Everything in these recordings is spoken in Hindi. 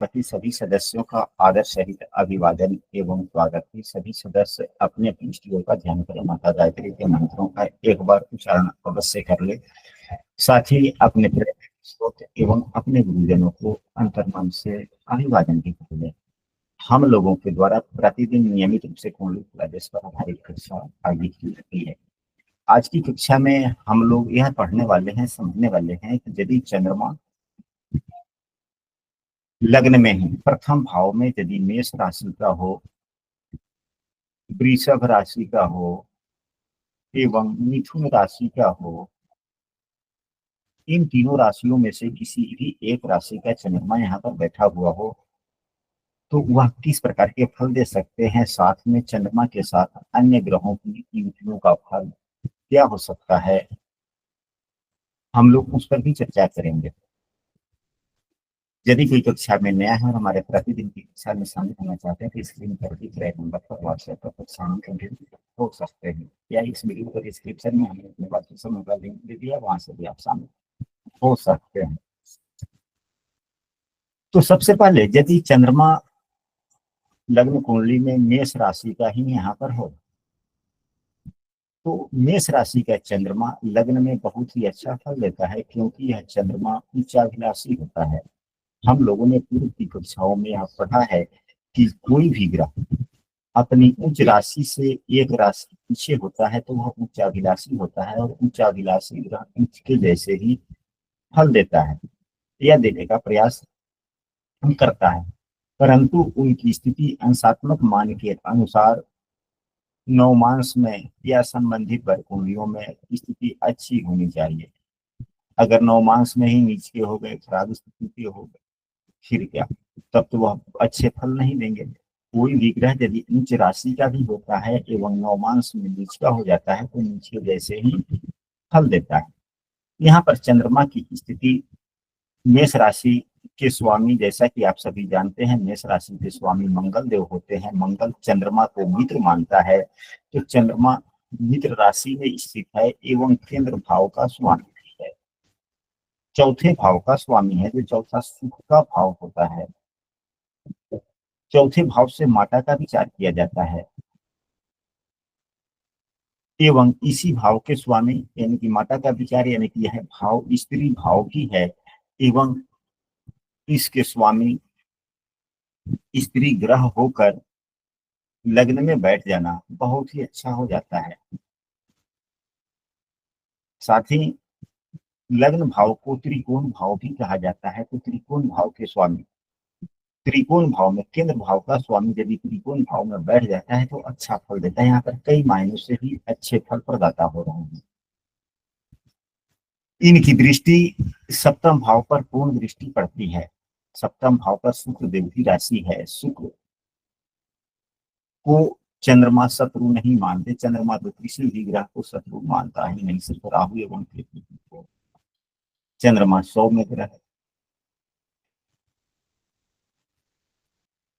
प्रति सभी सदस्यों का आदर सहित अभिवादन एवं स्वागत है। सभी सदस्य अपने अपने इष्टदेव का ध्यान करें। माता गायत्री के मंत्रों का एक बार उच्चारण अवश्य कर ले। साथ ही अपने स्रोत एवं अपने गुरुजनों को अंतर्मन से अभिवादन भी कर ले। हम लोगों के द्वारा प्रतिदिन नियमित रूप से कुंडली प्रदेश पर आधारित कक्षा आयोजित की जाती है। आज की कक्षा में हम लोग यह पढ़ने वाले हैं, समझने वाले हैं कि यदि चंद्रमा लग्न में ही प्रथम भाव में यदि मेष राशि का हो, वृषभ राशि का हो एवं मिथुन राशि का हो, इन तीनों राशियों में से किसी भी एक राशि का चंद्रमा यहाँ पर बैठा हुआ हो तो वह किस प्रकार के फल दे सकते हैं। साथ में चंद्रमा के साथ अन्य ग्रहों की युतियों का फल क्या हो सकता है, हम लोग उस पर भी चर्चा करेंगे। यदि कोई कक्षा में नया है और हमारे प्रतिदिन की कक्षा में शामिल होना चाहते हैं तो स्क्रीन पर दिख रहे नंबर पर व्हाट्सएप पर शामिल हो सकते हैं, या इस वीडियो को डिस्क्रिप्शन में हमने अपने व्हाट्सएप समूह का लिंक दे दिया, वहां से भी आप शामिल हो सकते हैं। तो सबसे पहले यदि चंद्रमा लग्न कुंडली में मेष राशि का ही यहाँ पर हो तो मेष राशि का चंद्रमा लग्न में बहुत ही अच्छा फल देता है, क्योंकि यह चंद्रमा उच्चाभिलाषी होता है। हम लोगों ने पूर्व की कक्षाओं में यह पढ़ा है कि कोई भी ग्रह अपनी उच्च राशि से एक राशि पीछे होता है तो वह उच्चाभिलाषी होता है, और उच्चाभिलाषी ग्रह उच्च के जैसे ही फल देता है या देने का प्रयास करता है। परंतु उनकी स्थिति अंशात्मक मान के अनुसार नवमांश में या संबंधित कुंडलियों में स्थिति अच्छी होनी चाहिए। अगर नवमांश में ही नीचे हो गए, खराब स्थिति के हो गए, फिर क्या, तब तो वह अच्छे फल नहीं देंगे। कोई भी ग्रह यदि उच्च राशि का भी होता है एवं नवमांश में नीचा हो जाता है तो नीचे जैसे ही फल देता है। यहाँ पर चंद्रमा की स्थिति मेष राशि के स्वामी, जैसा कि आप सभी जानते हैं, मेष राशि के स्वामी मंगल देव होते हैं। मंगल चंद्रमा को मित्र मानता है, तो चंद्रमा मित्र राशि में स्थित है एवं केंद्र भाव का स्वामी है, चौथे भाव का स्वामी है, जो चौथा सुख का भाव होता है। चौथे भाव से माता का विचार किया जाता है एवं इसी भाव के स्वामी यानी कि माता का विचार यानी कि यह भाव स्त्री भाव की है एवं इसके स्वामी स्त्री ग्रह होकर लग्न में बैठ जाना बहुत ही अच्छा हो जाता है। साथ ही लग्न भाव को त्रिकोण भाव भी कहा जाता है, तो त्रिकोण भाव के स्वामी, त्रिकोण भाव में केंद्र भाव का स्वामी यदि त्रिकोण भाव में बैठ जाता है तो अच्छा फल देता है। यहाँ पर कई मायनों से भी अच्छे फल प्रदाता हो रहे हैं। इनकी दृष्टि सप्तम भाव पर पूर्ण दृष्टि पड़ती है। सप्तम भाव पर शुक्र देव की राशि है। शुक्र को चंद्रमा शत्रु नहीं मानते, चंद्रमा तो किसी भी ग्रह को शत्रु मानता ही नहीं, सिर्फ राहु एवं केतु को। चंद्रमा 100 में ग्रह है।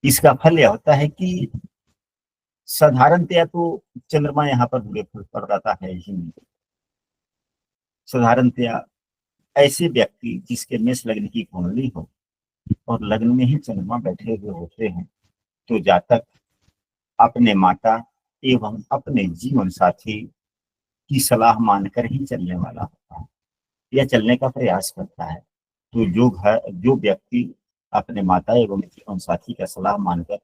इसका फल यह होता है कि साधारणतया तो चंद्रमा यहाँ पर बुरे फल प्रदाता है ही नहीं। साधारणतया ऐसे व्यक्ति जिसके मेष लग्न की कुंडली हो और लग्न में ही चंद्रमा बैठे हुए होते हैं तो जातक अपने माता एवं अपने जीवन साथी की सलाह मानकर ही चलने वाला होता है या चलने का प्रयास करता है। तो जो व्यक्ति अपने माता एवं जीवन साथी का सलाह मानकर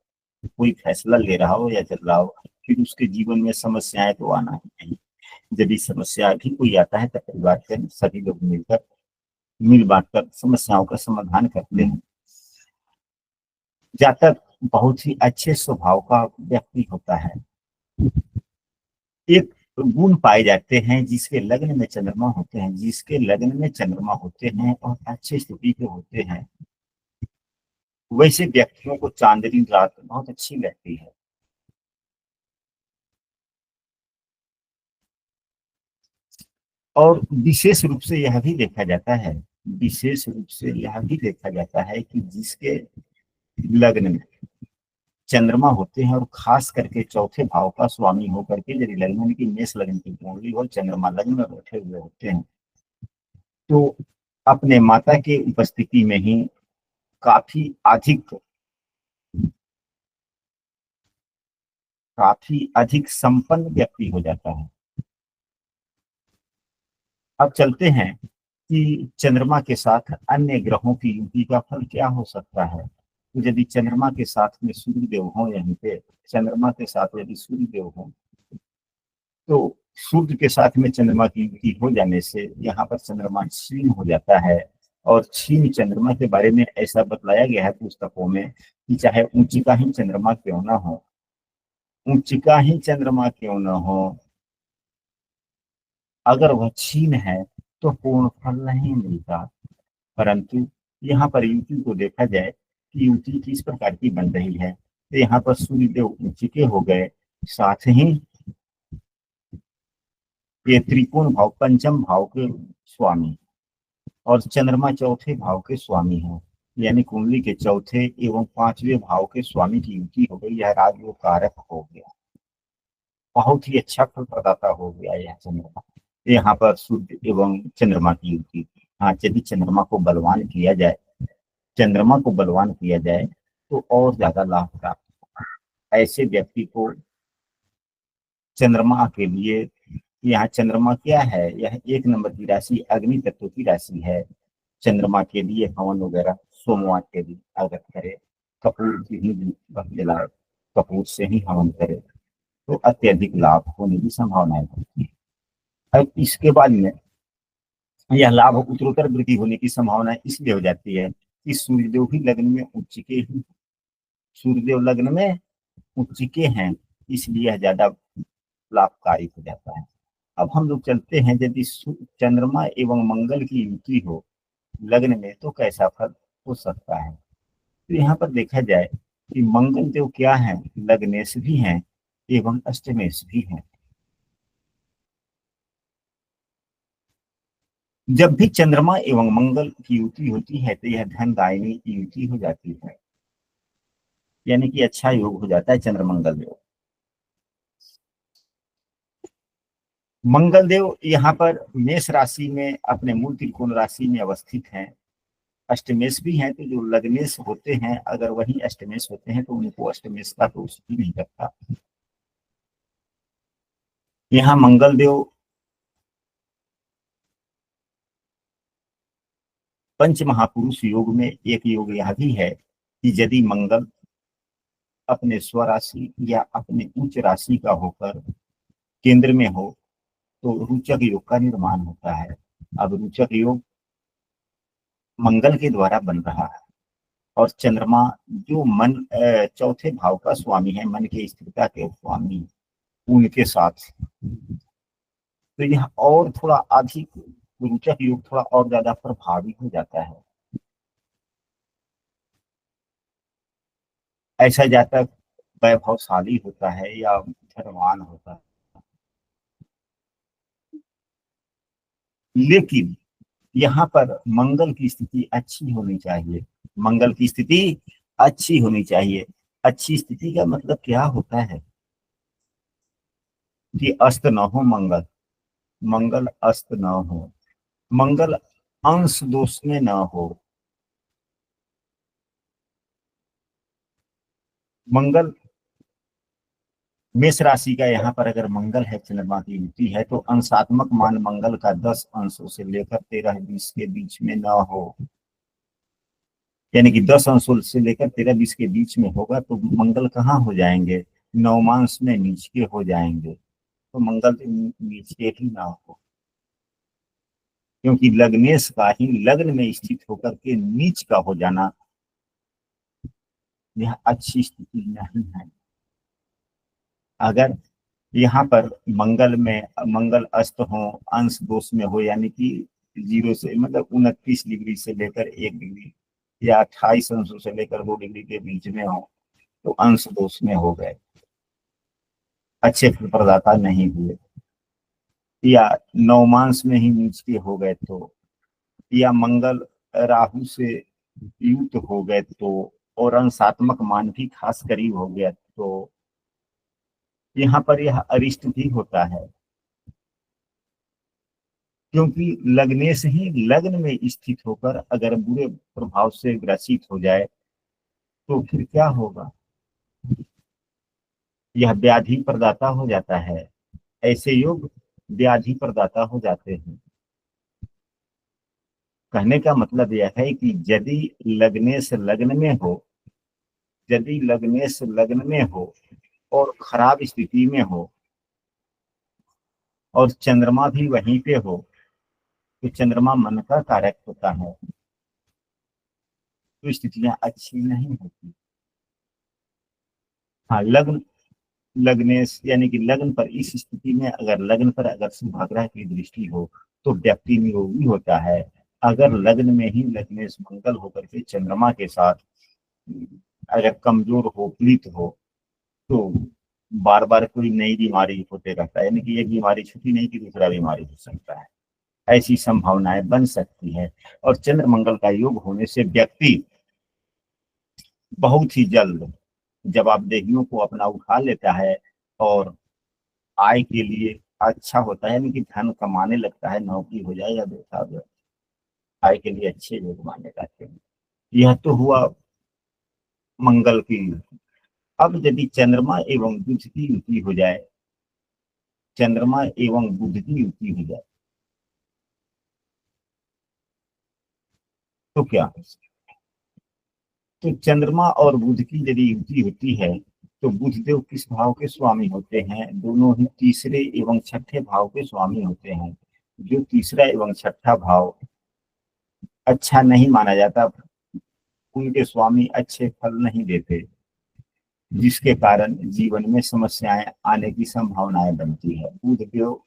कोई फैसला ले रहा हो या चल रहा हो, फिर उसके जीवन में समस्याएं तो आना ही नहीं। यदि समस्या भी कोई आता है तो परिवार के सभी लोग मिलकर मिल बांट कर समस्याओं का समाधान करते हैं। जातक बहुत ही अच्छे स्वभाव का व्यक्ति होता है। एक गुण पाए जाते हैं जिसके लग्न में चंद्रमा होते हैं, जिसके लग्न में चंद्रमा होते हैं और अच्छी स्थिति के होते हैं, वैसे व्यक्तियों को चांदनी रात बहुत अच्छी लगती है। और विशेष रूप से यह भी देखा जाता है, विशेष रूप से यह भी देखा जाता है कि जिसके लग्न में चंद्रमा होते हैं और खास करके चौथे भाव का स्वामी होकर के यदि लग्न की मेष लग्न की कुंडली और चंद्रमा लग्न में बैठे हुए होते हैं तो अपने माता के उपस्थिति में ही काफी अधिक संपन्न व्यक्ति हो जाता है। अब चलते हैं कि चंद्रमा के साथ अन्य ग्रहों की युति का फल क्या हो सकता है। तो यदि चंद्रमा के साथ में सूर्यदेव हो, यहीं पे चंद्रमा के साथ यदि सूर्यदेव हो, तो सूर्य के साथ में चंद्रमा की युति हो जाने से यहाँ पर चंद्रमा क्षीण हो जाता है। और क्षीण चंद्रमा के बारे में ऐसा बतलाया गया है पुस्तकों में कि चाहे ऊंची का ही चंद्रमा क्यों ना हो, ऊंची का ही चंद्रमा क्यों न हो, अगर वह क्षीण है तो पूर्ण फल नहीं मिलता। परंतु यहाँ पर युति को देखा जाए कि युति किस प्रकार की बन रही है। तो यहाँ पर सूर्यदेव उच्चके हो गए, साथ ही ये त्रिकोण भाव पंचम भाव के स्वामी, और चंद्रमा चौथे भाव के स्वामी है, यानी कुंडली के चौथे एवं पांचवें भाव के स्वामी की युति हो गई। यह राजयोग कारक हो गया, बहुत ही अच्छा फल प्रदाता हो गया यह चंद्रमा। यहाँ पर सूर्य एवं चंद्रमा की युति। हाँ, यदि चंद्रमा को बलवान किया जाए, चंद्रमा को बलवान किया जाए तो और ज्यादा लाभ प्राप्त होगा। ऐसे व्यक्ति को चंद्रमा के लिए, यहाँ चंद्रमा क्या है, यह 1 नंबर की राशि अग्नि तत्व की राशि है। चंद्रमा के लिए हवन वगैरह सोमवार के दिन अगर करे, कपूर की ही जलाए, कपूर से ही हवन करे तो अत्यधिक लाभ होने की संभावनाएं होती है। अब इसके बाद में यह लाभ उत्तरोत्तर वृद्धि होने की संभावना इसलिए हो जाती है कि सूर्यदेव भी लग्न में उच्च के ही, सूर्यदेव लग्न में उच्च के हैं, इसलिए यह ज्यादा लाभकारी हो जाता है। अब हम लोग चलते हैं, यदि चंद्रमा एवं मंगल की युति हो लग्न में तो कैसा फल हो सकता है। तो यहाँ पर देखा जाए कि मंगल देव क्या है, लग्नेश भी हैं एवं अष्टमेश भी हैं। जब भी चंद्रमा एवं मंगल की युति होती है तो यह धनदायिनी की युति हो जाती है, यानी कि अच्छा योग हो जाता है चंद्रमंगल योग। मंगल देव यहाँ पर मेष राशि में अपने मूल त्रिकोण राशि में अवस्थित हैं, अष्टमेश भी हैं। तो जो लग्नेश होते हैं अगर वही अष्टमेश होते हैं तो उनको अष्टमेश का दोष भी नहीं करता। यहाँ मंगल देव पंच महापुरुष योग में एक योग यह भी है कि यदि मंगल अपने स्वराशि या अपने उच्च राशि का होकर केंद्र में हो तो रुचक योग का निर्माण होता है। अब रुचक योग मंगल के द्वारा बन रहा है, और चंद्रमा जो मन चौथे भाव का स्वामी है, मन की स्थिरता के स्वामी, उनके साथ तो यह और थोड़ा अधिक रुचक योग थोड़ा और ज्यादा प्रभावी हो जाता है। ऐसा जातक वैभवशाली होता है या धनवान होता है, लेकिन यहाँ पर मंगल की स्थिति अच्छी होनी चाहिए। मंगल की स्थिति अच्छी होनी चाहिए। अच्छी स्थिति का मतलब क्या होता है कि अस्त न हो मंगल, मंगल अस्त न हो, मंगल अंश दोष में न हो। मंगल मेष राशि का यहाँ पर अगर मंगल है, चंद्रमा की युति है, तो अंशात्मक मान मंगल का 10 अंशों से लेकर 13-20 के बीच में न हो, यानी कि 10 अंशों से लेकर 13-20 के बीच में होगा तो मंगल कहाँ हो जाएंगे, नवमांश में नीच के हो जाएंगे। तो मंगल नीच के ही ना हो, क्योंकि लग्नेश का ही लग्न में स्थित होकर के नीच का हो जाना यह अच्छी स्थिति नहीं है। अगर यहाँ पर मंगल अस्त हो, अंश दोष में हो, यानी कि 0 से मतलब 29 डिग्री से लेकर 1 डिग्री या 28 अंशों से लेकर 2 डिग्री के बीच में हो तो अंश दोष में हो गए, अच्छे फल प्रदाता नहीं हुए। या नवमांश में ही नीच के हो गए तो, या मंगल राहु से युक्त हो गए तो, और अंशात्मक मान भी खास करीब हो गया तो यहाँ पर यह अरिष्ट भी होता है। क्योंकि लगने से ही लग्न में स्थित होकर अगर बुरे प्रभाव से ग्रसित हो जाए तो फिर क्या होगा? यह व्याधि प्रदाता हो जाता है। ऐसे योग व्याधि प्रदाता हो जाते हैं। कहने का मतलब यह है कि यदि लग्ने से लग्न में हो, यदि लग्ने से लग्न में हो और खराब स्थिति में हो और चंद्रमा भी वहीं पे हो, तो चंद्रमा मन का कारक होता है, तो स्थितियां अच्छी नहीं होती। हाँ, लग्न, लग्ने यानी कि लग्न पर, इस स्थिति में अगर लग्न पर अगर शुभाग्रह की दृष्टि हो तो व्यक्ति निरोगी होता है। अगर लग्न में ही लग्नेश मंगल होकर के चंद्रमा के साथ अगर कमजोर हो, पीड़ित हो, तो बार बार कोई नई बीमारी होते रहता है, यानी कि एक बीमारी छुट्टी नहीं कि दूसरा बीमारी हो सकता है। ऐसी संभावनाएं बन सकती है। और चंद्र मंगल का योग होने से व्यक्ति बहुत ही जल्द जवाबदेहियों को अपना उठा लेता है और आय के लिए अच्छा होता है, यानी कि धन कमाने लगता है, नौकरी हो जाए या व्यवसाय हो, आय के लिए अच्छे योग माने जाते हैं। यह तो हुआ मंगल की। अब यदि चंद्रमा एवं बुध की युति हो जाए, चंद्रमा एवं बुध की युति हो जाए तो क्या? तो चंद्रमा और बुध की यदि युति होती है तो बुध देव किस भाव के स्वामी होते हैं? दोनों ही तीसरे एवं छठे भाव के स्वामी होते हैं। जो तीसरा एवं छठा भाव अच्छा नहीं माना जाता, उनके स्वामी अच्छे फल नहीं देते, जिसके कारण जीवन में समस्याएं आने की संभावनाएं बनती है। बुध देव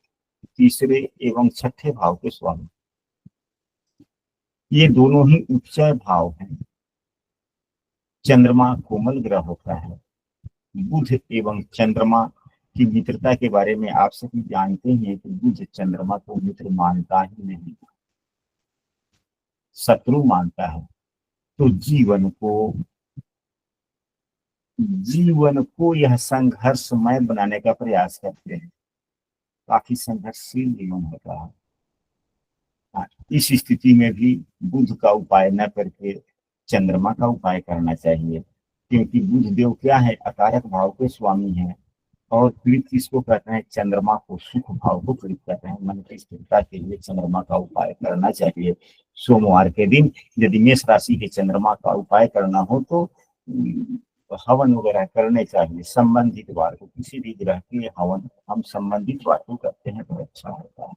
तीसरे एवं छठे भाव के स्वामी, ये दोनों ही उच्चय भाव हैं। चंद्रमा कोमल ग्रह होता है। बुध एवं चंद्रमा की मित्रता के बारे में आप सभी जानते हैं कि बुध चंद्रमा को मित्र मानता ही नहीं, शत्रु मानता है। तो जीवन को यह संघर्षमय बनाने का प्रयास करते हैं। काफी संघर्षशील जीवन होता है। हाँ, इस स्थिति में भी बुध का उपाय न करके चंद्रमा का उपाय करना चाहिए, क्योंकि बुध देव क्या है? अकारक भाव के स्वामी हैं। और पीड़ित किसको कहते हैं? चंद्रमा को। सुख भाव को पीड़ित कहते हैं। मन की स्थिरता के लिए चंद्रमा का उपाय करना चाहिए। सोमवार के दिन यदि मेष राशि के चंद्रमा का उपाय करना हो तो हवन वगैरह करने चाहिए। संबंधित वार को, किसी भी ग्रह के हवन हम संबंधित वार को करते हैं तो अच्छा होता है।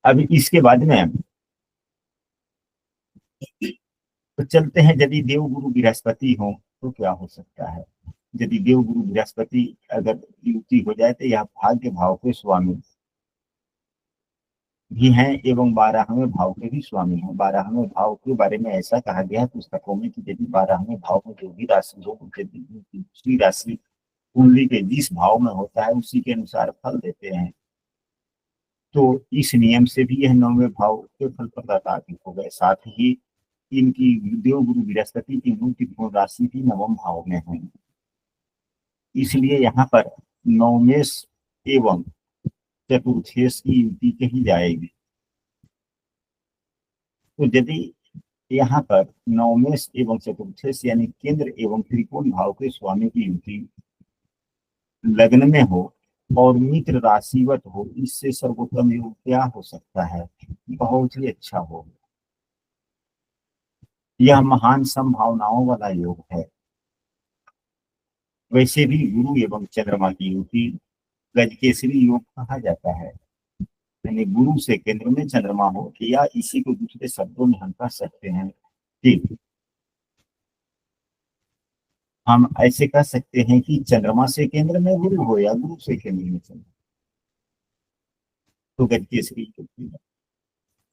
अभी इसके बाद में तो चलते हैं, यदि देवगुरु बृहस्पति हो तो क्या हो सकता है? यदि देवगुरु बृहस्पति अगर युति हो जाए तो यह भाग्य भाव के स्वामी भी हैं एवं 12वें भाव के भी स्वामी हैं। 12वें भाव के बारे में ऐसा कहा गया है पुस्तकों में कि यदि 12वें भाव में जो भी राशि हो, दूसरी राशि कुंडली के जिस भाव में होता है उसी के अनुसार फल देते हैं। तो इस नियम से भी यह 9वें भाव के फल प्रदाता अधिक हो गए। साथ ही इनकी देवगुरु बृहस्पति की मूल त्रिकोण राशि भी 9वें भाव में है, इसलिए यहाँ पर नवमेश एवं चतुर्थेश की युति कही जाएगी। तो यदि यहाँ पर नवमेश एवं चतुर्थेश यानी केंद्र एवं त्रिकोण भाव के स्वामी की युति लग्न में हो और मित्र राशिवत हो, इससे सर्वोत्तम योग क्या हो सकता है? बहुत ही अच्छा हो। यह महान संभावनाओं वाला योग है। वैसे भी गुरु एवं चंद्रमा की युति गजकेसरी योग कहा जाता है। यानी गुरु से केंद्र में चंद्रमा हो, या इसी को दूसरे शब्दों में हम कह सकते हैं कि हम ऐसे कह सकते हैं कि चंद्रमा से केंद्र में गुरु हो या गुरु से केंद्र में चंद्रमा, तो गजकेसरी योग हुआ।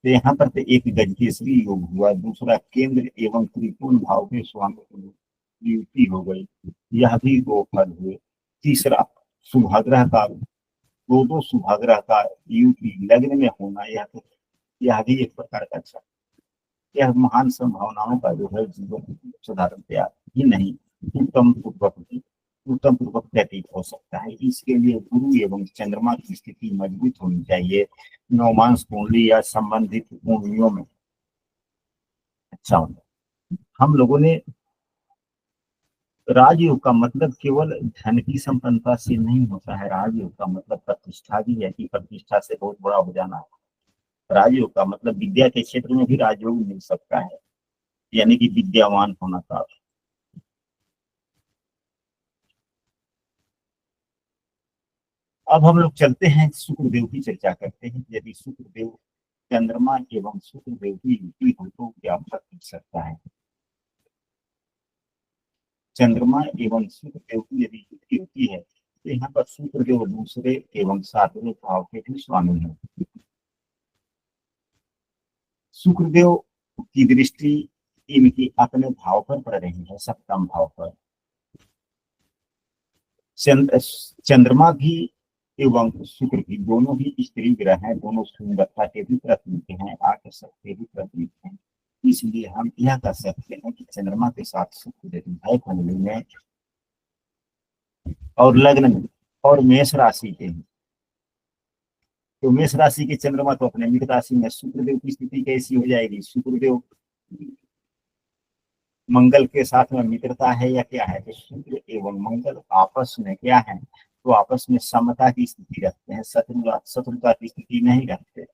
तो यहाँ पर तो एक गजकेसरी योग हुआ, दूसरा केंद्र एवं त्रिकोण भाव के स्वामी की युति हो गई, यह भी दो फल हुए। तीसरा शुभाग्रह का, दो शुभाग्रह का युति लग्न में होना, यह भी एक प्रकार का अच्छा, यह महान संभावनाओं का जो है जीवन सुधारन तैयार ही नहीं, उत्तम पूर्वक भी उत्तम पूर्वक व्यतीत हो सकता है। इसके लिए गुरु एवं चंद्रमा की स्थिति मजबूत होनी चाहिए। नवमांश कुंडली या संबंधित कुंडलियों में अच्छा होता। हम लोगों ने राजयोग का मतलब केवल धन की संपन्नता से नहीं होता है। राजयोग का मतलब प्रतिष्ठा भी है कि प्रतिष्ठा से बहुत बड़ा हो जाना। राजयोग का मतलब विद्या के क्षेत्र में भी राजयोग मिल सकता है, यानी कि विद्यावान होना था। अब हम लोग चलते हैं शुक्रदेव की चर्चा करते हैं। यदि शुक्रदेव चंद्रमा एवं शुक्रदेव की युति हो तो क्या फल मिल सकता है। चंद्रमा एवं शुक्रदेव की यदि युति होती है तो यहाँ पर शुक्रदेव दूसरे एवं सातवें भाव के भी स्वामी है। शुक्रदेव की दृष्टि इनकी अपने भाव पर पड़ रही है, सप्तम भाव पर। चंद्रमा भी एवं शुक्र भी दोनों ही स्त्री ग्रह हैं, दोनों सुंदरता के भी प्रतीक हैं, आकर्षक के भी प्रतीक हैं। इसलिए हम यह कह सकते हैं कि चंद्रमा के साथ शुक्र यदि है कुंडली में और लग्न में और मेष राशि के हैं, तो मेष राशि के चंद्रमा तो अपने मित्र राशि में, शुक्रदेव की स्थिति कैसी हो जाएगी। शुक्रदेव मंगल के साथ में मित्रता है या क्या है, तो शुक्र एवं मंगल आपस में क्या है, तो आपस में समता की स्थिति रखते हैं, शत्रुता की स्थिति नहीं रखते।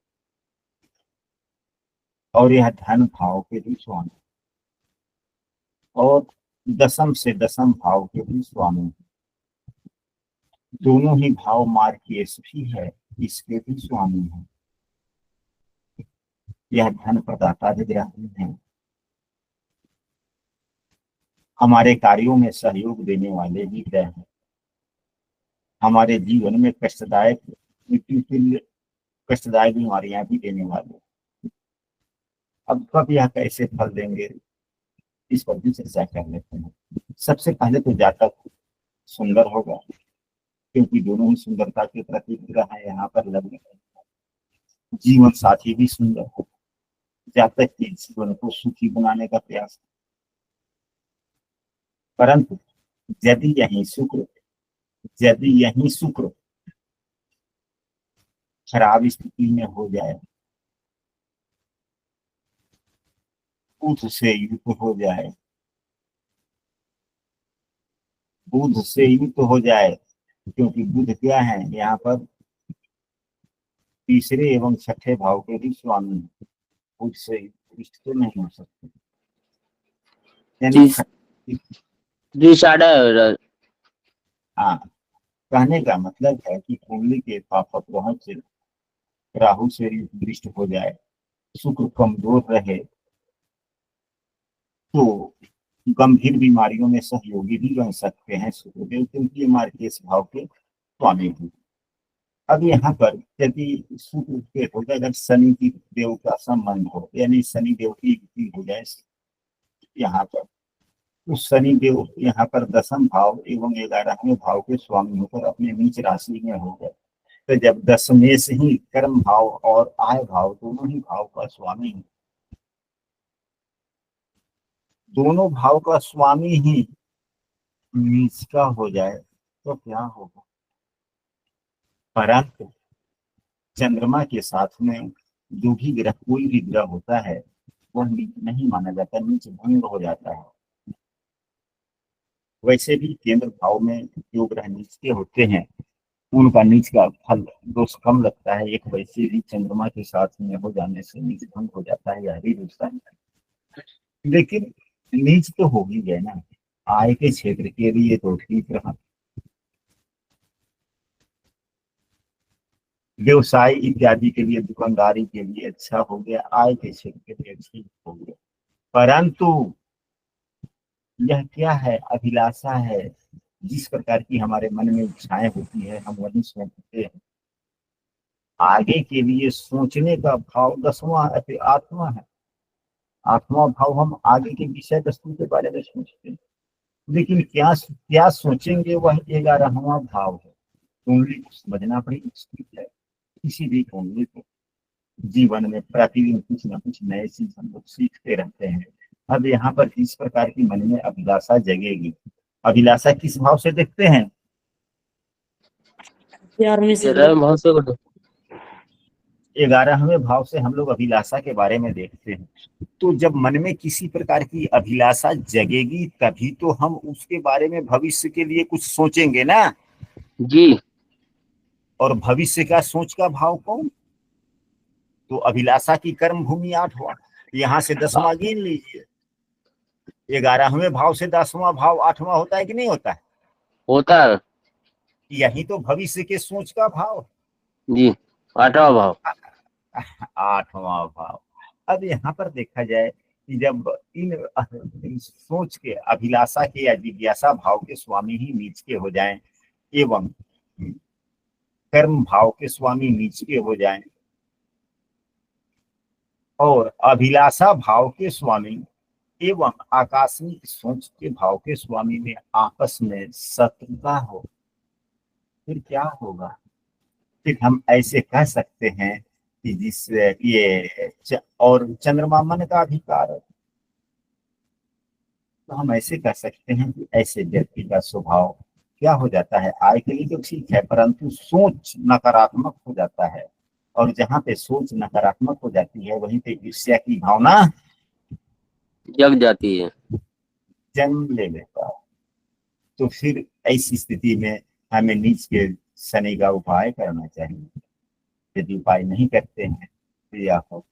और यह धन भाव के भी स्वामी और दशम से दशम भाव के भी स्वामी, दोनों ही भाव मार्केश भी है, इसके भी स्वामी है। यह धन प्रदाता विग्रही है, हमारे कार्यों में सहयोग देने वाले भी ग्रह हैं, हमारे जीवन में कष्टदायक मृत्यु तुल्य कष्टदायक बीमारियां भी देने वाले। अब कब यह कैसे फल देंगे, इस पर भी चर्चा कर लेते हैं। सबसे पहले तो जातक सुंदर होगा, क्योंकि दोनों ही सुंदरता के प्रतीक ग्रह है। यहाँ पर लग्न जीवन साथी भी सुंदर हो, जातक के जीवन को सुखी बनाने का प्रयास। परंतु यदि यही शुक्र खराब स्थिति में हो जाए, बुध से युक्त हो जाए, बुध से युक्त हो जाए, क्योंकि बुध क्या है यहाँ पर तीसरे एवं छठे भाव के भी स्वामी है, बुध से युक्त तो नहीं हो सकते। यानी जी साढ़ा। हाँ, कहने का मतलब है कि कुंडली के पाप पहुंच राहु से दृष्ट हो जाए, शुक्र कमजोर रहे, तो गंभीर बीमारियों में सहयोगी भी बन सकते हैं शुक्रदेव, क्योंकि ये मार्केश भाव के स्वामी भी। अब यहाँ पर यदि शुक्र के हो जाए, अगर शनि की देव का संबंध हो, यानी शनि देव की युति हो जाए यहाँ पर, तो शनि देव यहाँ पर दशम भाव एवं 11वें भाव के स्वामी होकर अपने नीच राशि में हो गए। तो जब दशमें से ही कर्म भाव और आय भाव दोनों ही भाव का स्वामी, दोनों भाव का स्वामी ही नीच का हो जाए तो क्या होगा। परंतु चंद्रमा के साथ में जो भी ग्रह, कोई भी ग्रह होता है, वह नीच नहीं माना जाता, नीच भंग हो जाता है। वैसे भी केंद्र भाव में जो ग्रह नीच के होते हैं, उनका नीच का फल दोष कम लगता है। एक वैसे भी चंद्रमा के साथ में हो जाने से नीच भंग हो जाता है, यह भी दूसरा है। लेकिन नीच तो हो ही गए ना, आय के क्षेत्र के लिए तो ठीक रहा, व्यवसाय इत्यादि के लिए, दुकानदारी के लिए अच्छा हो गया, आय के क्षेत्र के लिए ठीक हो गया। परंतु यह क्या है, अभिलाषा है। जिस प्रकार की हमारे मन में इच्छाएं होती है, हम वही सोचते हैं। आगे के लिए सोचने का भाव 10वां आत्मा है। 8वां भाव हम आगे के विषय वस्तु के बारे में सोचते हैं, लेकिन क्या क्या सोचेंगे वह 11वां भाव है। कुंडली को समझना बड़ी मुश्किल है। किसी भी कुंडली को जीवन में प्रतिदिन कुछ न कुछ नए चीज हम लोग सीखते रहते हैं। अब यहाँ पर इस प्रकार की मन में अभिलाषा जगेगी अभिलाषा किस भाव से देखते हैं? 11वें से तेरह भाव से करो। 11वें भाव से हम लोग अभिलाषा के बारे में देखते हैं। तो जब मन में किसी प्रकार की अभिलाषा जगेगी तभी तो हम उसके बारे में भविष्य के लिए कुछ सोचेंगे ना। जी। और भविष्य का सोच का भाव कौन? तो अभिलाषा की कर्म भूमि 8 हुआ, यहाँ से 10वां गिन लीजिए। 11वें भाव से 10वां भाव 8वां होता है कि नहीं होता है? होता है। यही तो भविष्य के सोच का भाव। जी। 8वां भाव। 8वां भाव। अब यहाँ पर देखा जाए कि जब इन सोच के, अभिलाषा के या जिज्ञासा भाव के स्वामी ही नीच के हो जाएं एवं कर्म भाव के स्वामी नीच के हो जाएं और अभिलाषा भाव के स्वामी एवं आकस्मिक सोच के भाव के स्वामी में आपस में शत्रुता हो, फिर क्या होगा? फिर हम ऐसे कह सकते हैं कि जिस और चंद्रमा मन का अधिकार है, तो हम ऐसे कह सकते हैं कि ऐसे व्यक्ति का स्वभाव क्या हो जाता है? आय के लिए तो ठीक है, परंतु सोच नकारात्मक हो जाता है, और जहाँ पे सोच नकारात्मक हो जाती है वहीं पे ईर्ष्या की भावना जग जाती है। जन्म ले लेता है। तो फिर ऐसी स्थिति में हमें नीच के शनि का उपाय करना चाहिए। यदि उपाय नहीं करते हैं तो या तो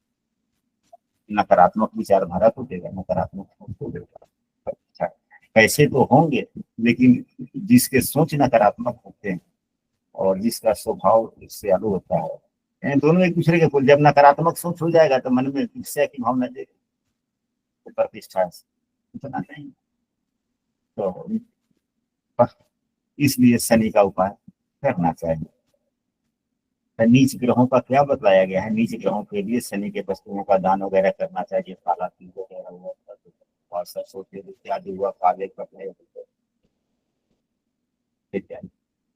नकारात्मक विचारधारा तो देगा, नकारात्मक सोच तो देगा। अच्छा, कैसे तो होंगे, लेकिन जिसके सोच नकारात्मक होते हैं और जिसका स्वभाव इससे अलग होता है, यानी दोनों एक दूसरे के कुल। जब नकारात्मक सोच हो जाएगा तो मन में ईर्ष्या की भावना देगी, तो प्रतिष्ठा इतना नहीं। तो इसलिए शनि का उपाय करना चाहिए। नीच ग्रहों का क्या बतलाया गया है? नीच ग्रहों के लिए शनि के वस्तुओं का दान वगैरह करना चाहिए, काला तिल वगैरह हुआ और सरसों तेल इत्यादि हुआ, काले कपड़े इत्यादि।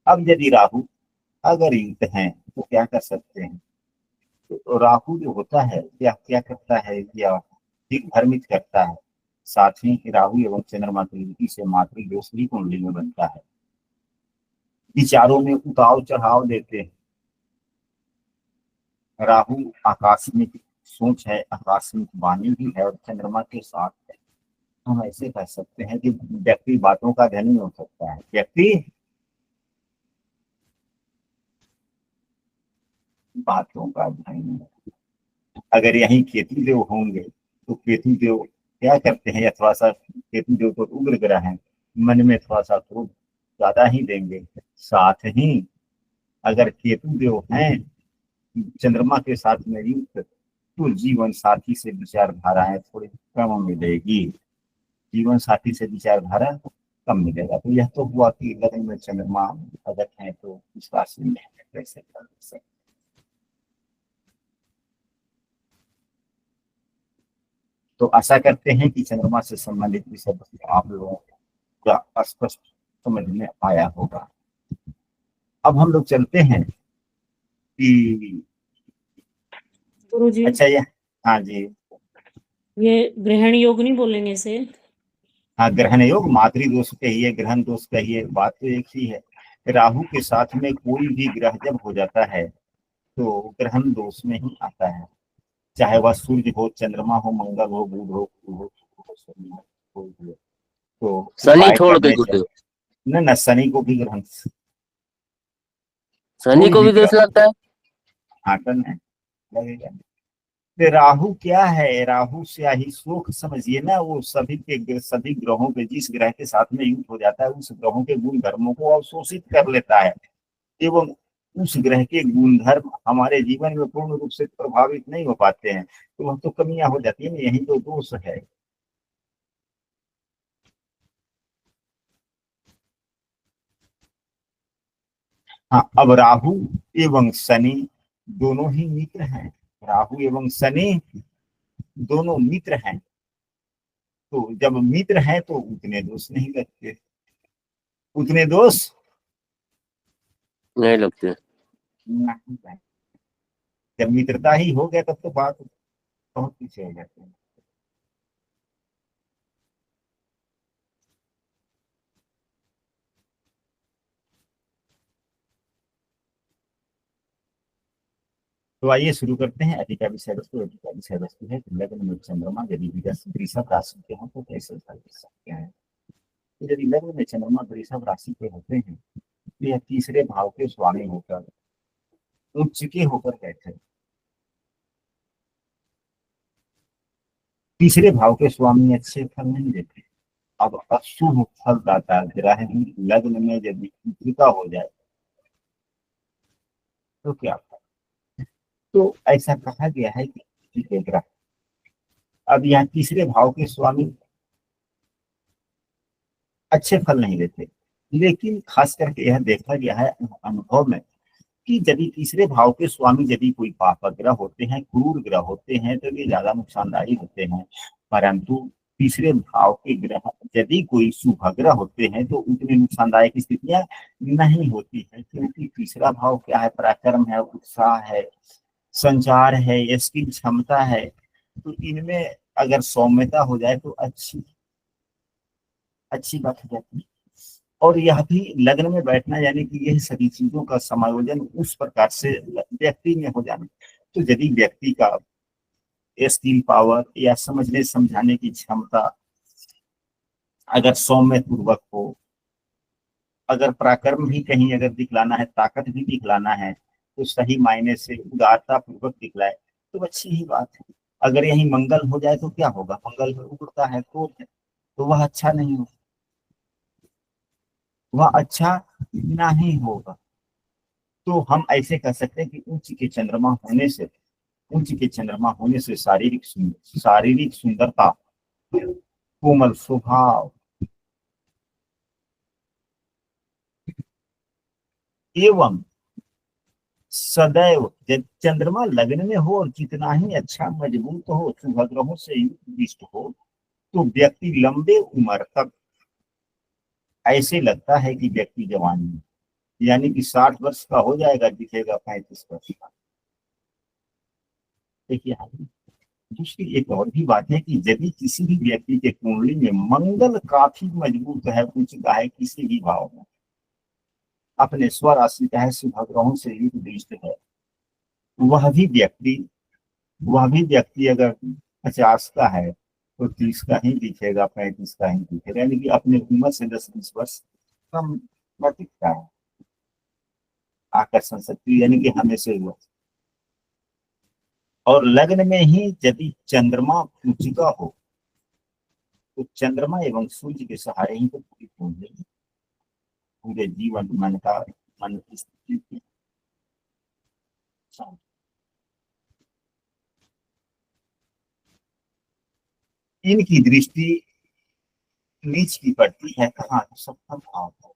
अब यदि राहु अगर युक्त हैं तो क्या कर सकते हैं? तो राहु जो होता है क्या क्या करता है, या दिग्भ्रमित करता है। साथ ही राहु एवं चंद्रमा की युति से मातृ दोष भी कुंडली में बनता है। विचारों में उतार चढ़ाव देते हैं। राहु आकस्मिक सोच है, आकस्मिक वाणी भी है और चंद्रमा के साथ है। हम ऐसे कह सकते हैं कि व्यक्ति बातों का धनी हो सकता है। व्यक्ति बातों का धनी। अगर यही केतु देव होंगे तो केतु देव क्या करते हैं, या थोड़ा सा केतु देव तो उग्र ग्रह है, मन में थोड़ा सा क्रोध ज्यादा ही देंगे। साथ ही अगर केतु देव हैं चंद्रमा के साथ में युक्त, तो जीवन साथी से विचारधाराएं थोड़ी कम मिलेगी। जीवन साथी से विचारधारा कम मिलेगा। तो यह तो हुआ कि लग्न में चंद्रमा अगर है तो इस राशि में कैसे कर सकते। तो आशा करते हैं कि चंद्रमा से संबंधित विषय वस्तु आप लोगों को स्पष्ट समझ में आया होगा। अब हम लोग चलते हैं कि गुरुजी अच्छा ये, हाँ जी, ये ग्रहण योग नहीं बोलेंगे इसे? हाँ ग्रहण योग, मातृ दोष कहिए, ग्रहण दोष कहिए, बात तो एक ही है। राहु के साथ में कोई भी ग्रह जब हो जाता है तो ग्रहण दोष में ही आता है। चाहे वह सूर्य हो, चंद्रमा हो, मंगल हो, बुध हो, शुक्र हो, शनि हो, कोई भी हो। तो शनि उपाय छोड़ के करने गुरुदेव। चाहिए। न न शनि को भी ग्रहण, शनि कोई को भी भी दोष ग्रह लगता है। आटन है, लगेगा। तो राहु क्या है? राहु से ही सुख समझिए ना, वो सभी ग्रहों के, जिस ग्रह के साथ में युक्त हो जाता है उस ग्रहों के गुण धर्मों को अवशोषित कर लेता है एवं उस ग्रह के गुणधर्म हमारे जीवन में पूर्ण रूप से प्रभावित नहीं हो पाते हैं, तो वह तो कमियां हो जाती है ना, यही तो दोष है। हाँ, अब राहु एवं शनि दोनों ही मित्र हैं। राहु एवं शनि दोनों मित्र हैं। तो जब मित्र हैं तो उतने दोष नहीं लगते, उतने दोष नहीं लगते। नहीं लगते। जब मित्रता ही हो गया तब तो बात बहुत पीछे हो जाती है। तो आइए शुरू करते हैं। अधिका विषय वस्तु, अधिका विषय वस्तु है कि लग्न में चंद्रमा यदि वृषभ राशि के हों तो कैसे फल दे सकते हैं। तो यदि लग्न में चंद्रमा वृषभ राशि के होते हैं तो यह तीसरे भाव के स्वामी होकर उच्च के होकर बैठे, तीसरे भाव के स्वामी अच्छे फल नहीं देते। अब अशुभ फलदाता ग्रह ही लग्न में यदि उच्चता हो जाए तो क्या फल। तो ऐसा कहा गया है कि ठीक है ग्रह, अब यहाँ तीसरे भाव के स्वामी अच्छे फल नहीं देते, लेकिन खास करके यह देखा गया है अनुभव में कि यदि तीसरे भाव के स्वामी यदि कोई पाप ग्रह होते हैं, क्रूर ग्रह होते हैं तो ये ज्यादा नुकसानदायी होते हैं। परंतु तीसरे भाव के ग्रह यदि कोई शुभ ग्रह होते हैं तो उतनी नुकसानदायक स्थितियां नहीं होती है, क्योंकि तीसरा भाव क्या है, पराक्रम है, उत्साह है, संचार है, इसकी क्षमता है। तो इनमें अगर सौम्यता हो जाए तो अच्छी अच्छी बात हो जाती है। और यह भी लग्न में बैठना यानी कि यह सभी चीजों का समायोजन उस प्रकार से व्यक्ति में हो जाना। तो यदि व्यक्ति का स्किल पावर या समझने समझाने की क्षमता अगर सौम्य पूर्वक हो, अगर पराक्रम भी कहीं अगर दिखलाना है, ताकत भी दिखलाना है तो सही मायने से उदारता पूर्वक दिखलाए तो अच्छी ही बात है। अगर यही मंगल हो जाए तो क्या होगा, मंगल में उड़ता है क्रोध है तो वह अच्छा नहीं होगा, वह अच्छा नहीं होगा। तो हम ऐसे कह सकते हैं कि उच्च के चंद्रमा होने से, उच्च के चंद्रमा होने से शारीरिक सुंदरता, कोमल स्वभाव एवं सदैव जब चंद्रमा लग्न में हो और जितना ही अच्छा मजबूत हो, शुभ ग्रहों से युक्त हो, तो व्यक्ति लंबे उम्र तक ऐसे लगता है कि व्यक्ति जवान है, यानी कि 60 वर्ष का हो जाएगा दिखेगा 35 वर्ष का। देखिए दूसरी एक और भी बात है कि यदि किसी भी व्यक्ति के कुंडली में मंगल काफी मजबूत है, उच्च का है, किसी भी भाव में अपने स्वराशि का है, शुभ ग्रहों से युक्त दृष्ट है, वह भी व्यक्ति वह भी व्यक्ति अगर 50 का है तो 30 का ही दिखेगा, 35 का ही दिखेगा, यानी कि अपने उम्र से 10-20 वर्ष कम दिखता है। आकर्षण शक्ति यानी कि हमेशा हुआ। और लग्न में ही यदि चंद्रमा उच्च का हो तो चंद्रमा एवं सूर्य के सहारे ही तो पूरी कुंडली, पूरे जीवन मन की स्थिति इनकी दृष्टि नीच की पड़ती है कहाँ, सप्तम भाव पर।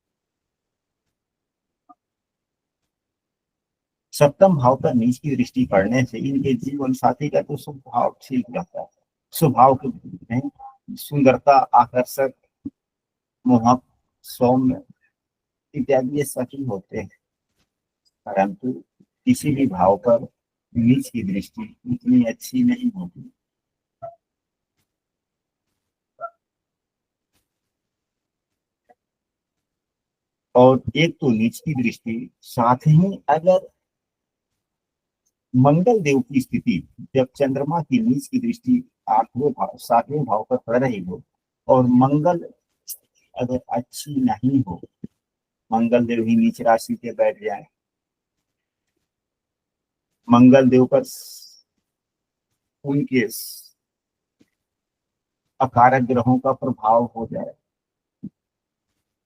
सप्तम भाव पर नीच की दृष्टि पड़ने से इनके जीवन साथी का तो स्वभाव ठीक रहता है, स्वभाव के सुंदरता, आकर्षक, मोहक, सौम्य इत्यादि ये सही होते हैं। परंतु किसी भी भाव पर नीच की दृष्टि इतनी अच्छी नहीं होती। और एक तो नीच की दृष्टि, साथ ही अगर मंगल देव की स्थिति, जब चंद्रमा की नीच की दृष्टि 7वें भाव पर पड़ रही हो और मंगल अगर अच्छी नहीं हो, मंगल देव ही नीच राशि के बैठ जाए, मंगल देव पर उनके अकारक ग्रहों का प्रभाव हो जाए,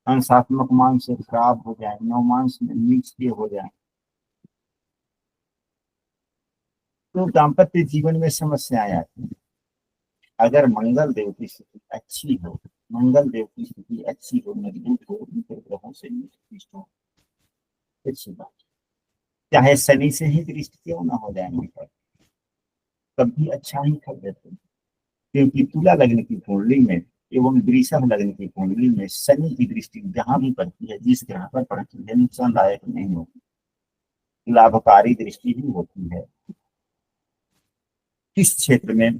अंशात्मक मान से खराब हो जाए, नवमांश में नीच के हो जाए, तो दाम्पत्य जीवन में समस्याएं आती हैं। अगर मंगल देव की स्थिति अच्छी हो, मंगल देव की स्थिति अच्छी हो, मजबूत हो, उनके ग्रहों से दृष्ट हो, अच्छी बात, चाहे शनि से ही दृष्ट क्यों ना हो जाए पर तब भी अच्छा ही फल देते हैं। क्योंकि तुला लग्न की कुंडली में एवं वृषभ लग्न की कुंडली में शनि की दृष्टि जहां भी पड़ती है, जिस ग्रह पर पड़ती है, नुकसानदायक नहीं होती, लाभकारी दृष्टि भी होती है। किस क्षेत्र में,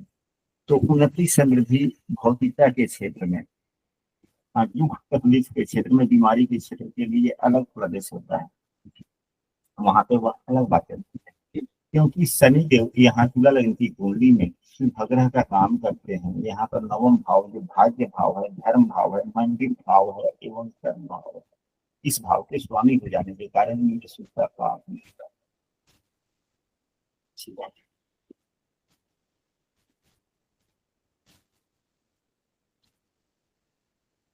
तो उन्नति, समृद्धि, भौतिकता के क्षेत्र में, दुख तकलीफ के क्षेत्र में, बीमारी के क्षेत्र के लिए अलग प्रदेश होता है, वहां पे वह अलग बात है। क्योंकि शनि देव यहाँ तुला लग्न की कुंडली में शुभ ग्रह का काम करते हैं। यहाँ पर नवम भाव जो भाग्य भाव है, धर्म भाव है, मंदिर भाव है एवं कर्म भाव है, इस भाव के स्वामी हो जाने के कारण ये सुख का प्राप्त मिलता है। अच्छी बात है।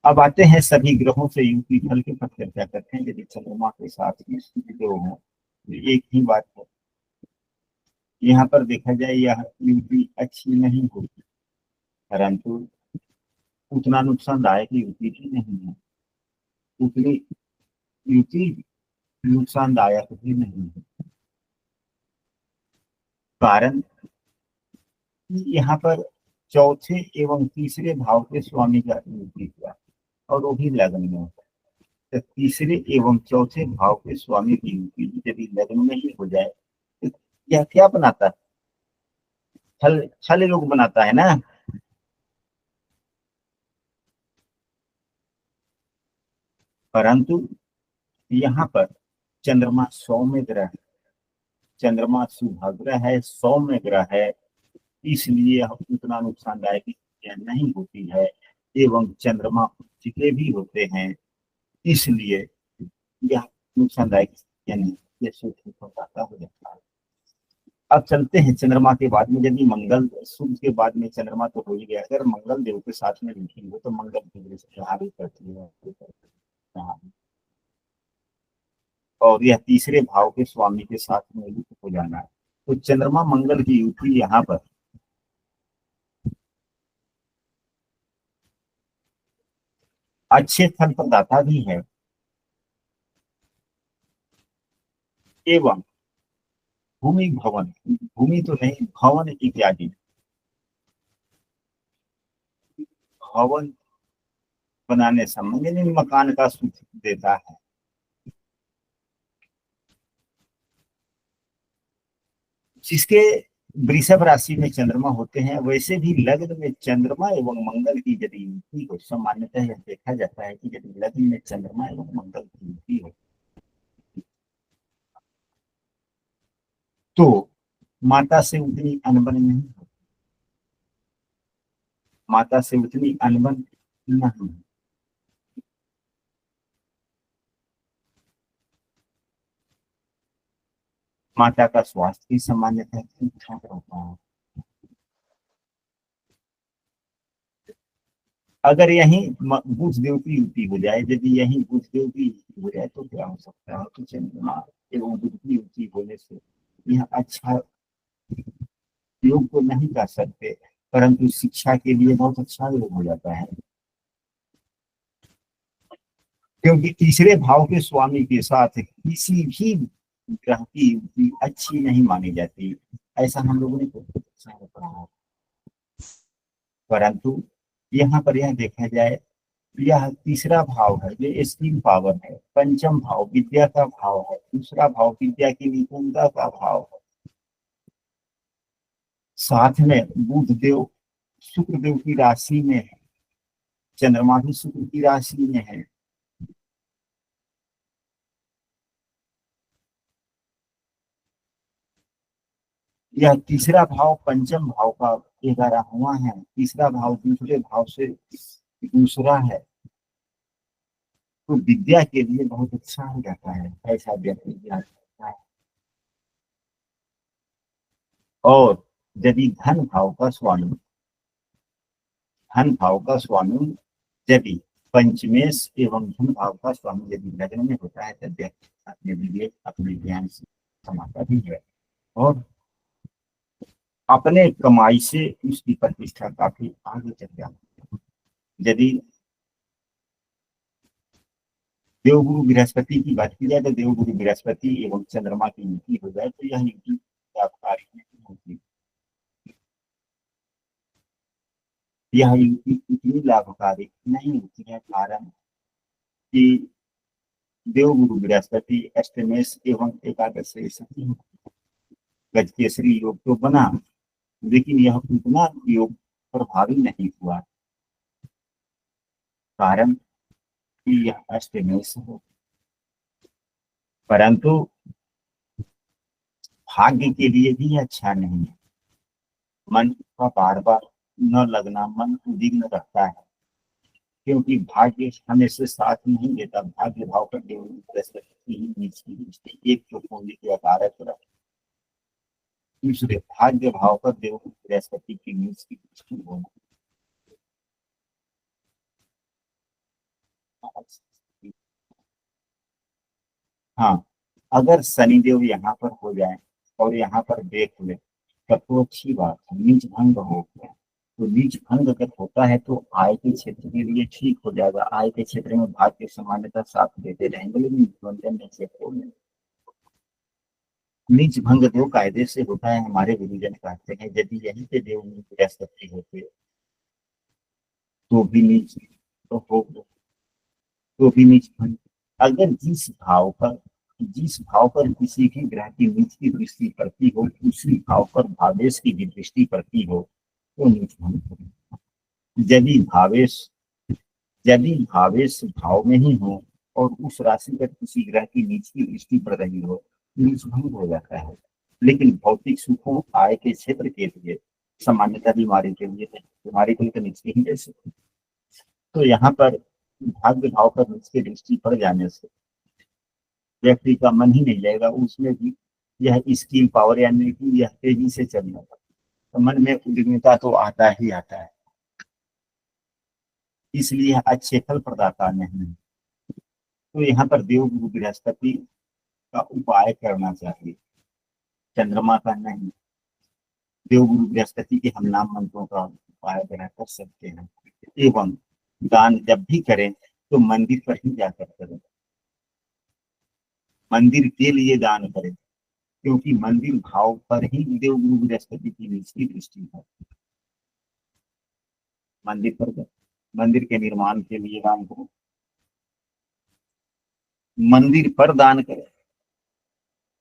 अब आते हैं सभी ग्रहों से युति फल के पर चर्चा करते हैं। यदि चंद्रमा के साथ में सूर्य देव हो तो एक ही बात है, यहाँ पर देखा जाए यह युति अच्छी नहीं होती, परंतु उतना नुकसानदायक युति भी नहीं है, उतनी युति नुकसानदायक भी नहीं है। कारण यहाँ पर चौथे एवं तीसरे भाव के स्वामी का युति हुआ और वो भी लग्न में होता है। तो तीसरे एवं चौथे भाव के स्वामी की युति यदि लग्न में ही हो जाए तो यह क्या बनाता है? फल फल योग बनाता है ना। परंतु यहाँ पर चंद्रमा सौम्य ग्रह, चंद्रमा शुभाग्रह है, सौम्य ग्रह है, इसलिए यह उतना नुकसानदायक नहीं होती है। एवं चंद्रमा उच्च भी होते हैं, इसलिए यह नुकसानदायक नहीं, ये सूक्ष्म हो जाता है। अब चलते हैं चंद्रमा के बाद में, यदि मंगल सूर्य के बाद में चंद्रमा तो हो ही गया, अगर मंगल देव के साथ में लिखेंगे तो मंगल की दृष्टि भी करती है और यह तीसरे भाव के स्वामी के साथ में युक्त हो जाना है। तो चंद्रमा मंगल की युति यहाँ पर अच्छे फल प्रदाता भी है एवं भूमि भवन, भूमि तो नहीं भवन इत्यादि, भवन बनाने संबंधी मकान का सुख देता है। जिसके वृषभ राशि में चंद्रमा होते हैं, वैसे भी लग्न में चंद्रमा एवं मंगल की यदि युति हो, सामान्यतः यह देखा जाता है कि यदि लग्न में चंद्रमा एवं मंगल की युति हो तो माता से उतनी अनबन नहीं होती, माता से उतनी अनबन नहीं। माता का स्वास्थ्य भी सामान्यतः ठीक ठाक रहता है। अगर यही बुध देव की युति हो जाए, यदि यही बुध देव की युति हो जाए तो क्या हो सकता है कि चंद्रमा एवं बुध की युति होने से यह अच्छा योग तो नहीं कर सकते, परंतु शिक्षा के लिए बहुत अच्छा योग हो जाता है। क्योंकि तीसरे भाव के स्वामी के साथ किसी भी ग्रह की युति अच्छी नहीं मानी जाती, ऐसा हम लोगों ने पढ़ा है। परंतु यहाँ पर यह देखा जाए, यह तीसरा भाव है जो एस्टीम पावर है, पंचम भाव विद्या का भाव है, दूसरा भाव विद्या की निपुणता का भाव है। साथ में बुध देव शुक्र देव की राशि में है, चंद्रमा भी शुक्र की राशि में है। यह तीसरा भाव पंचम भाव का 11वां है, तीसरा भाव दूसरे भाव से दूसरा है, तो विद्या के लिए बहुत अच्छा हो जाता है, ऐसा व्यक्ति ज्ञान करता है। और यदि धन भाव का स्वामी, धन भाव का स्वामी यदि पंचमेश एवं धन भाव का स्वामी यदि लग्न में होता है, तब व्यक्ति अपने विवेक अपने ज्ञान से समाता भी है और अपने कमाई से उसकी प्रतिष्ठा काफी आगे चल जाती है। यदि देवगुरु बृहस्पति की बात की जाए तो देवगुरु बृहस्पति एवं चंद्रमा की युति हो जाए तो यह युति लाभकारी नहीं होती, यह युति इतनी लाभकारी नहीं होती है। कारण कि देवगुरु बृहस्पति अष्टमेश एवं एकादश गजकेसरी योग तो बना, लेकिन यह उतना योग प्रभावी नहीं हुआ, कारण कि यह अष्टमेश है। परंतु भाग्य के लिए भी अच्छा नहीं है। मन का बार बार न लगना मन उद्विग्न रखता है, क्योंकि भाग्य हमेशा साथ नहीं देता। भाग्य भाव पर देव बृहस्पति ही नीच की दृष्टि, एक तो कुंडली के आकारक रख, दूसरे भाग्य भाव पर देव बृहस्पति की नीच की दृष्टि होना। हाँ, अगर शनिदेव यहाँ पर हो जाए और यहाँ पर देख ले तब तो अच्छी बात है। नीच भंग हो गया तो नीच भंग अगर होता है तो आय के क्षेत्र के लिए ठीक हो जाएगा। आय के क्षेत्र में भाग्य सामान्यता साथ देते रहेंगे, लेकिन मनोरंजन में से नहीं। नीच भंग देव कायदे से होता है। हमारे गुरुजन कहते हैं यदि यहीं पे देव बृहस्पति होते तो भी नीच तो हो, तो भी नीच भंग। अगर जिस भाव पर किसी भी ग्रह की नीच की दृष्टि पड़ती हो, उसी भाव पर भावेश की भी दृष्टि पड़ती हो तो नीच भंग होगी। यदि भावेश भाव में ही हो और उस राशि पर किसी ग्रह की नीच की दृष्टि पड़ रही हो, नीच भंग हो जाता है। लेकिन भौतिक सुखों आय के क्षेत्र के लिए सामान्यता बीमारी के लिए तो नीच के ही जैसे। तो यहाँ पर भाग्य भाव पर नीच की दृष्टि पड़ जाने से व्यक्ति का मन ही नहीं जाएगा उसमें भी यह स्किल पावर यानी कि यह तेजी से चलने का, तो मन में उद्विग्नता तो आता ही आता है। इसलिए अच्छे फल प्रदाता नहीं। तो यहाँ पर देव गुरु बृहस्पति का उपाय करना चाहिए, चंद्रमा का नहीं। देव गुरु बृहस्पति के हम नाम मंत्रों का उपाय बना कर सकते हैं। एवं दान जब भी करें तो मंदिर पर ही जाकर करें, मंदिर के लिए दान करें, क्योंकि मंदिर भाव पर ही देव गुरु बृहस्पति की नीच की दृष्टि है। मंदिर के निर्माण के लिए दान करें, मंदिर पर दान करें।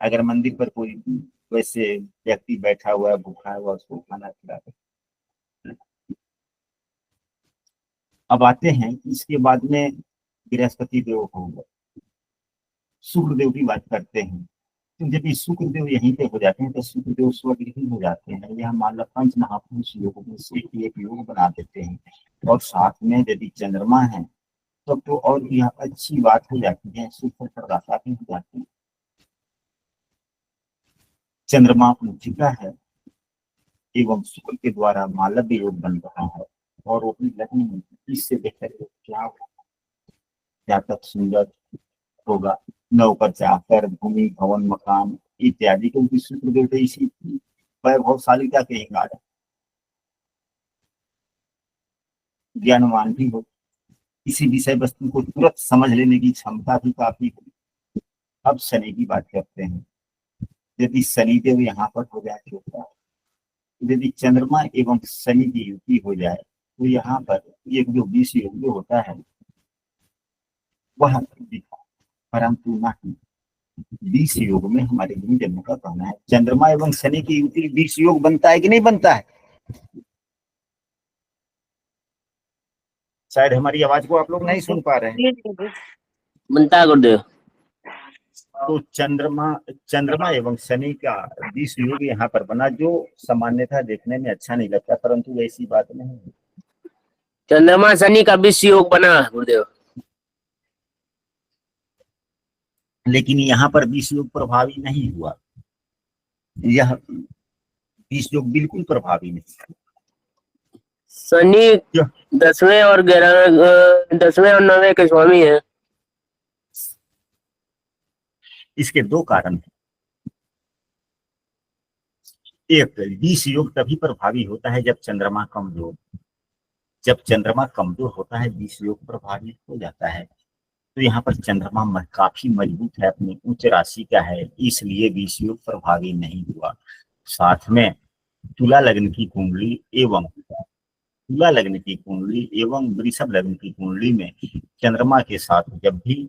अगर मंदिर पर कोई वैसे व्यक्ति बैठा हुआ है, भूखा हुआ, उसको खाना खिला दे। अब आते हैं इसके बाद में बृहस्पति देव होगा, शुक्र देव की बात करते हैं। तो जब ये शुक्र देव यहीं पे हो जाते हैं तो शुक्र देव स्वग्रही हो जाते हैं। यह मान लो पंच महापुरुष योग में से एक योग बना देते हैं। और साथ में यदि चंद्रमा है तब तो और यह अच्छी बात हो जाती है, सुख प्रदाता भी हो जाती है। चंद्रमा उच्चता है एवं शुक्र के द्वारा मालव्य योग बन रहा है और वो अपनी लग्न में इससे बेहतर क्या होगा, जातक सुंदर होगा। नौकर चाकर भूमि भवन मकान इत्यादि, क्योंकि शुक्र देव तो इसी वैभवशालिता के ही कारण ज्ञानवान भी हो, किसी विषय वस्तु को तुरंत समझ लेने की क्षमता भी काफी हो। अब शनि की बात करते हैं। यदि शनिदेव यहाँ पर हो जाए तो क्या, यदि चंद्रमा एवं शनि की युति हो जाए तो यहाँ पर एक जो 20 योग होता है वह दिखा, परंतु नहीं 20 योग में हमारे गुरुजनों का कहना है चंद्रमा एवं शनि की युति 20 योग बनता है कि नहीं बनता है। शायद हमारी आवाज को आप लोग नहीं सुन पा रहे हैं। बनता है गुरुदेव। तो चंद्रमा एवं शनि का 20 योग यहाँ पर बना, जो सामान्यतः देखने में अच्छा नहीं लगता, परंतु ऐसी बात नहीं है। चंद्रमा शनि का 20 योग बना गुरुदेव, लेकिन यहाँ पर 20 योग प्रभावी नहीं हुआ। यह 20 योग बिल्कुल प्रभावी नहीं। शनि 10वें और 9वें के स्वामी है। इसके दो कारण हैं। एक, 20 योग तभी प्रभावी होता है जब चंद्रमा कमजोर होता है 20 योग प्रभावी हो जाता है। तो यहाँ पर चंद्रमा काफी मजबूत है, अपनी उच्च राशि का है, इसलिए 20 योग प्रभावी नहीं हुआ। साथ में तुला लग्न की कुंडली एवं वृषभ लग्न की कुंडली में चंद्रमा के साथ जब भी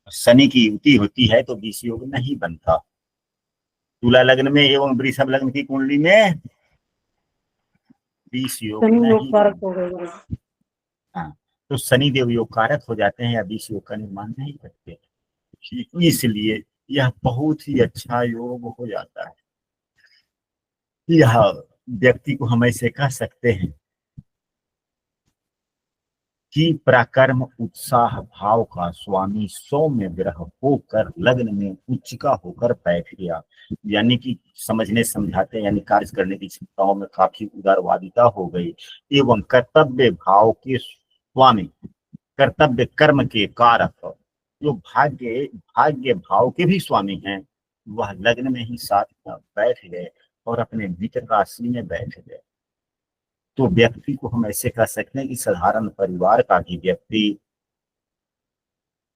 शनि की युति होती है तो 20 योग नहीं बनता। तुला लग्न में एवं वृषभ लग्न की कुंडली में 20 योग नहीं बनता। हाँ, तो शनि देव योग कारक हो जाते हैं या 20 योग का निर्माण नहीं करते। यह बहुत ही अच्छा योग हो जाता है। यह व्यक्ति को हम ऐसे कह सकते हैं कि पराक्रम उत्साह भाव का स्वामी सौम्य ग्रह होकर लग्न में उच्चिका होकर बैठ गया, यानी कि समझने समझाते यानी कार्य करने की क्षमताओं में काफी उदारवादिता हो गई एवं कर्तव्य भाव के स्वामी कर्तव्य कर्म के कारक जो भाग्य भाग्य भाव के भी स्वामी हैं, वह लग्न में ही साथ बैठ गए और अपने मित्र राशि में बैठ गए। तो व्यक्ति को हम ऐसे कह सकते हैं कि साधारण परिवार का भी व्यक्ति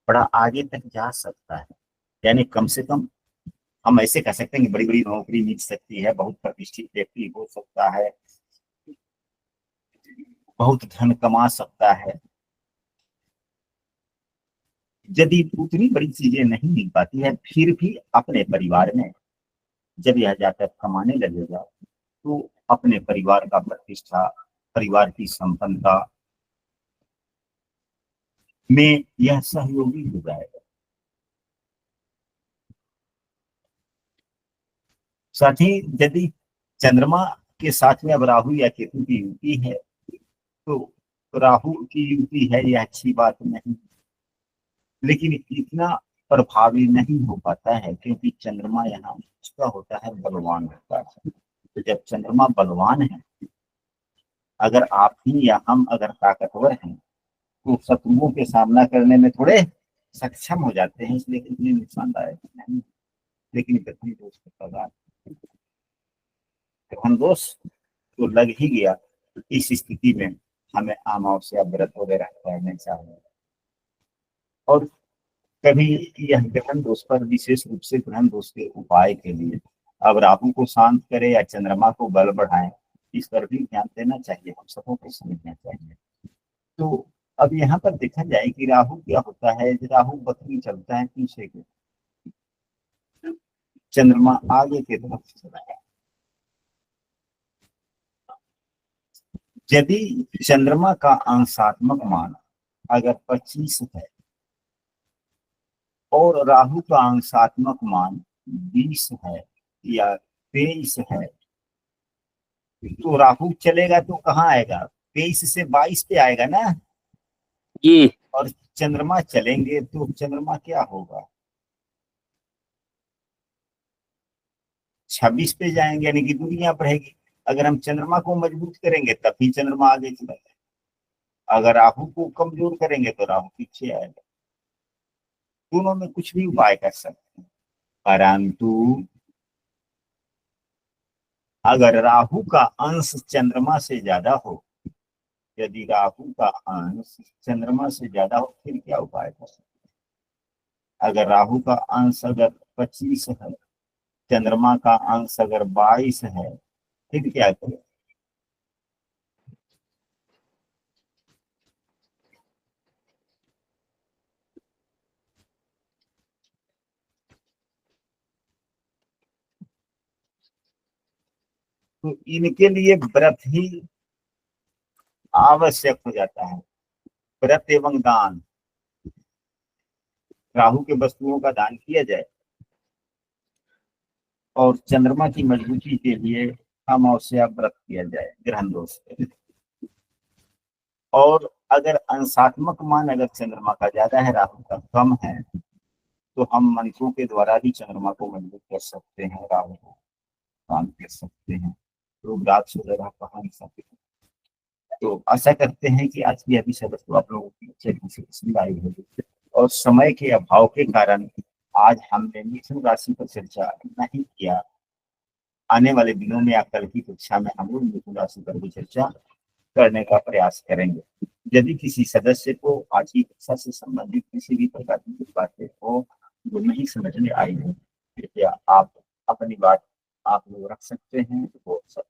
बड़ा आगे तक जा सकता है, यानी कम से कम हम ऐसे कह सकते हैं कि बड़ी बड़ी नौकरी मिल सकती है, बहुत प्रतिष्ठित व्यक्ति हो सकता है, बहुत धन कमा सकता है। यदि उतनी बड़ी चीजें नहीं मिल पाती है, फिर भी अपने परिवार में जब यह जाकर कमाने लगेगा तो अपने परिवार का प्रतिष्ठा, परिवार की संपन्नता में यह सहयोगी हो जाएगा। साथ ही यदि चंद्रमा के साथ में अब राहु या केतु की युति है तो राहु की युति है, यह अच्छी बात नहीं, लेकिन इतना प्रभावी नहीं हो पाता है क्योंकि चंद्रमा यहाँ उसका होता है बलवान होता है। तो जब चंद्रमा बलवान है, अगर आप ही या हम अगर ताकतवर हैं तो शत्रुओं के सामना करने में थोड़े सक्षम हो जाते हैं, इसलिए इतने नुकसानदायक नहीं। लेकिन ग्रहण दोष का प्रभाव, ग्रहण दोष तो लग ही गया, इस स्थिति में हमें अमावस्या व्रत वगैरह करने चाहिए। और कभी यह ग्रहण दोष पर विशेष रूप से ग्रहण दोष के उपाय के लिए अब राहु को शांत करे या चंद्रमा को बल बढ़ाए, इस पर भी ध्यान देना चाहिए, हम सबों को समझना चाहिए। तो अब यहाँ पर देखा जाए कि राहु क्या होता है, राहु बकरी चलता है पीछे के, चंद्रमा आगे की तरफ चला है। यदि चंद्रमा का अंशात्मक मान अगर 25 है और राहु का अंशात्मक मान 20 है या 23 है, तो राहु चलेगा तो कहाँ आएगा, 23 से 22 पे आएगा ना जी। और चंद्रमा चलेंगे तो चंद्रमा क्या होगा, 26 पे जाएंगे, यानी कि दुनिया बढ़ेगी। अगर हम चंद्रमा को मजबूत करेंगे तब भी चंद्रमा आगे चलेगा, अगर राहु को कमजोर करेंगे तो राहु पीछे आएगा। दोनों में कुछ भी उपाय कर सकते हैं, परंतु अगर राहु का अंश चंद्रमा से ज्यादा हो, यदि राहु का अंश चंद्रमा से ज्यादा हो फिर क्या उपाय कर सकते हैं। अगर राहु का अंश अगर 25 है, चंद्रमा का अंश अगर 22 है, फिर क्या करें। तो इनके लिए व्रत ही आवश्यक हो जाता है, व्रत एवं दान। राहु के वस्तुओं का दान किया जाए और चंद्रमा की मजबूती के लिए अमावस्या व्रत किया जाए ग्रहण दोष पे। और अगर अंशात्मक मान अगर चंद्रमा का ज्यादा है राहु का कम है, तो हम मंत्रों के द्वारा भी चंद्रमा को मजबूत कर सकते हैं, राहु को शांत कर सकते हैं, रुद्राक्ष वगैरह पहन सकते हैं। तो आशा करते हैं कि आज की अभी वस्तु आप लोगों की अच्छे से पसंद आई होगी, और समय के अभाव के कारण आज हमने मिथुन राशि पर चर्चा नहीं किया। आने वाले दिनों में या कल की कक्षा में हम लोग मिथुन राशि पर भी चर्चा करने का प्रयास करेंगे। यदि किसी सदस्य को आज की कक्षा से संबंधित किसी भी प्रकार की बातें हो जो नहीं समझ में आई हो, कृपया आप अपनी बात आप लोग रख सकते हैं, वो सब